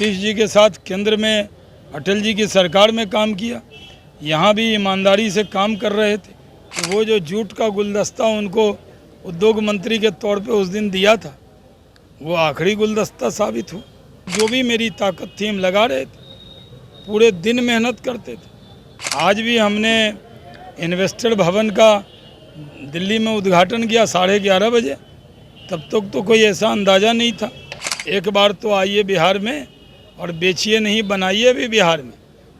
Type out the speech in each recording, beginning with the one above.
नीतीश जी के साथ केंद्र में अटल जी की सरकार में काम किया, यहाँ भी ईमानदारी से काम कर रहे थे। तो वो जो झूठ का गुलदस्ता उनको उद्योग मंत्री के तौर पे उस दिन दिया था, वो आखिरी गुलदस्ता साबित हुआ। जो भी मेरी ताकत थी हम लगा रहे थे, पूरे दिन मेहनत करते थे। आज भी हमने इन्वेस्टर भवन का दिल्ली में उद्घाटन किया 11:30 बजे। तब तक तो कोई ऐसा अंदाज़ा नहीं था। एक बार तो आइए बिहार में और बेचिए नहीं, बनाइए भी बिहार में,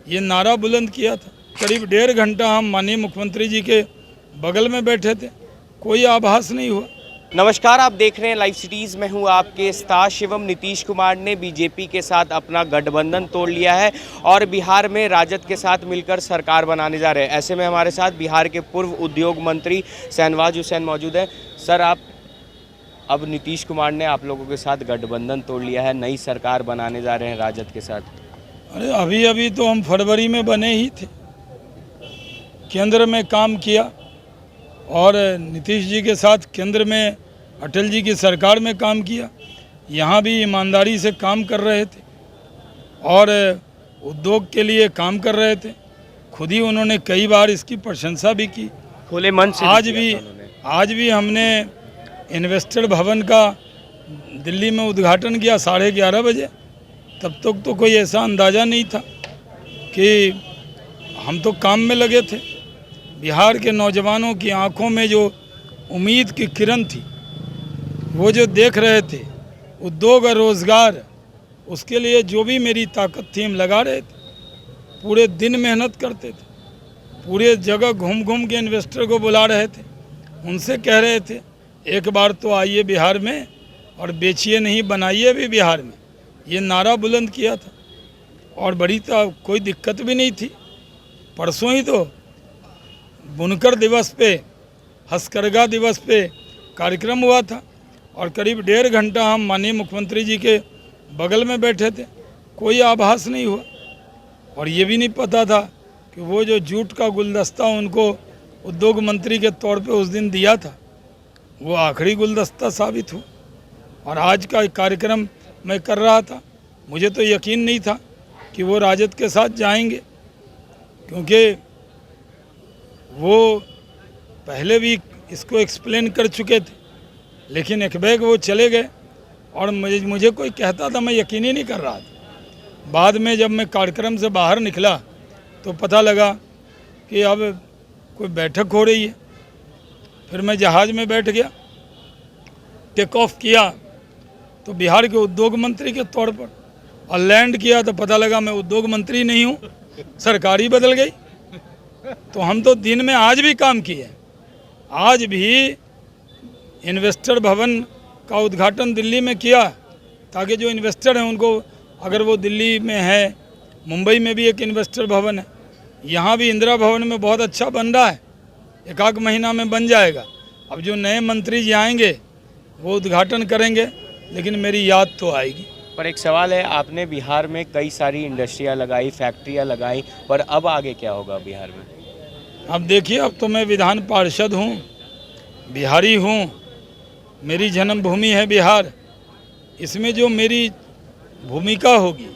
ये नारा बुलंद किया था। करीब 1.5 घंटा हम माननीय मुख्यमंत्री जी के बगल में बैठे थे, कोई आभास नहीं हुआ। नमस्कार, आप देख रहे हैं लाइव सिटीज़ में हूं आपके साथ शिवम। नीतीश कुमार ने बीजेपी के साथ अपना गठबंधन तोड़ लिया है और बिहार में राजद के साथ मिलकर सरकार बनाने जा रहे हैं। ऐसे में हमारे साथ बिहार के पूर्व उद्योग मंत्री शहनवाज हुसैन मौजूद हैं। सर, आप अब नीतीश कुमार ने आप लोगों के साथ गठबंधन तोड़ लिया है, नई सरकार बनाने जा रहे हैं राजद के साथ। अरे अभी तो हम फरवरी में बने ही थे, केंद्र में काम किया और नीतीश जी के साथ केंद्र में अटल जी की सरकार में काम किया, यहाँ भी ईमानदारी से काम कर रहे थे और उद्योग के लिए काम कर रहे थे। खुद ही उन्होंने कई बार इसकी प्रशंसा भी की, खुले मन से। आज भी हमने इन्वेस्टर भवन का दिल्ली में उद्घाटन किया 11:30 बजे। तब तक तो कोई ऐसा अंदाज़ा नहीं था कि हम तो काम में लगे थे। बिहार के नौजवानों की आंखों में जो उम्मीद की किरण थी, वो जो देख रहे थे उद्योग और रोज़गार, उसके लिए जो भी मेरी ताकत थी हम लगा रहे थे। पूरे दिन मेहनत करते थे, पूरे जगह घूम घूम के इन्वेस्टर को बुला रहे थे, उनसे कह रहे थे एक बार तो आइए बिहार में और बेचिए नहीं, बनाइए भी बिहार में, ये नारा बुलंद किया था। और बड़ी तो कोई दिक्कत भी नहीं थी। परसों ही तो बुनकर दिवस पे, हस्तकरघा दिवस पे कार्यक्रम हुआ था और करीब 1.5 घंटा हम माननीय मुख्यमंत्री जी के बगल में बैठे थे, कोई आभास नहीं हुआ। और ये भी नहीं पता था कि वो जो झूठ का गुलदस्ता उनको उद्योग मंत्री के तौर पे उस दिन दिया था, वो आखिरी गुलदस्ता साबित हुआ। और आज का कार्यक्रम मैं कर रहा था, मुझे तो यकीन नहीं था कि वो राजद के साथ जाएंगे, क्योंकि वो पहले भी इसको एक्सप्लेन कर चुके थे, लेकिन एक बैग वो चले गए और मुझे कोई कहता था, मैं यकीन ही नहीं कर रहा था। बाद में जब मैं कार्यक्रम से बाहर निकला तो पता लगा कि अब कोई बैठक हो रही है। फिर मैं जहाज़ में बैठ गया, टेक ऑफ किया तो बिहार के उद्योग मंत्री के तौर पर, और लैंड किया तो पता लगा मैं उद्योग मंत्री नहीं हूँ, सरकार ही बदल गई। तो हम तो दिन में आज भी काम किए। आज भी इन्वेस्टर भवन का उद्घाटन दिल्ली में किया, ताकि जो इन्वेस्टर हैं उनको, अगर वो दिल्ली में है, मुंबई में भी एक इन्वेस्टर भवन है, यहाँ भी इंदिरा भवन में बहुत अच्छा बन रहा है, 1-8 महीना में बन जाएगा। अब जो नए मंत्री जी आएंगे वो उद्घाटन करेंगे, लेकिन मेरी याद तो आएगी। पर एक सवाल है, आपने बिहार में कई सारी इंडस्ट्रियां लगाई, फैक्ट्रियां लगाई, पर अब आगे क्या होगा बिहार में? अब देखिए, अब तो मैं विधान पार्षद हूँ, बिहारी हूँ, मेरी जन्मभूमि है बिहार। इसमें जो मेरी भूमिका होगी,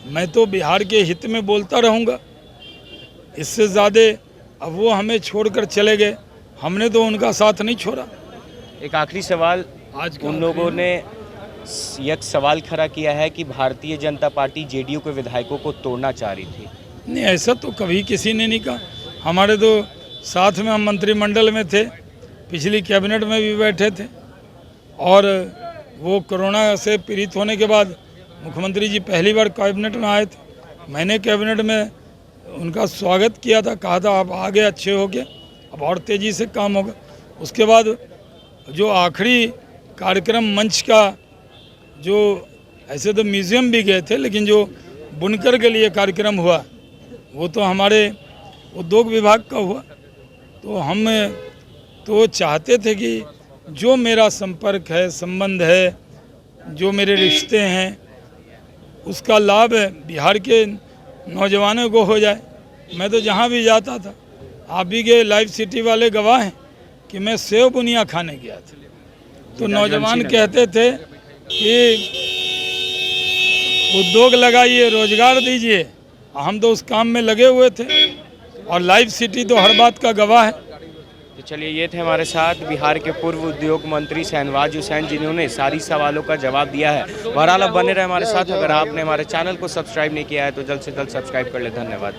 मैं तो बिहार के हित में बोलता रहूँगा। इससे ज़्यादा अब वो हमें छोड़कर चले गए, हमने तो उनका साथ नहीं छोड़ा। एक आखिरी सवाल, आज उन लोगों ने एक सवाल खड़ा किया है कि भारतीय जनता पार्टी जेडीयू के विधायकों को तोड़ना चाह रही थी। नहीं, ऐसा तो कभी किसी ने नहीं कहा। हमारे तो साथ में हम मंत्रिमंडल में थे, पिछली कैबिनेट में भी बैठे थे, और वो कोरोना से पीड़ित होने के बाद मुख्यमंत्री जी पहली बार कैबिनेट में आए थे। मैंने कैबिनेट में उनका स्वागत किया था, कहा था आप आगे अच्छे हो गए, अब और तेज़ी से काम होगा। उसके बाद जो आखिरी कार्यक्रम मंच का, जो ऐसे तो म्यूज़ियम भी गए थे, लेकिन जो बुनकर के लिए कार्यक्रम हुआ वो तो हमारे उद्योग विभाग का हुआ। तो हम तो चाहते थे कि जो मेरा संपर्क है, संबंध है, जो मेरे रिश्ते हैं, उसका लाभ बिहार के नौजवानों को हो जाए। मैं तो जहाँ भी जाता था, आप भी गए, लाइव सिटी वाले गवाह हैं कि मैं सेव बुनिया खाने गया था, तो नौजवान कहते थे कि उद्योग लगाइए, रोजगार दीजिए। हम तो उस काम में लगे हुए थे और लाइव सिटी तो हर बात का गवाह है। तो चलिए, ये थे हमारे साथ बिहार के पूर्व उद्योग मंत्री शहनवाज हुसैन, जिन्होंने सारी सवालों का जवाब दिया है। बहरहाल आप बने रहे हमारे साथ। अगर आपने हमारे चैनल को सब्सक्राइब नहीं किया है तो जल्द से जल्द सब्सक्राइब कर ले। धन्यवाद।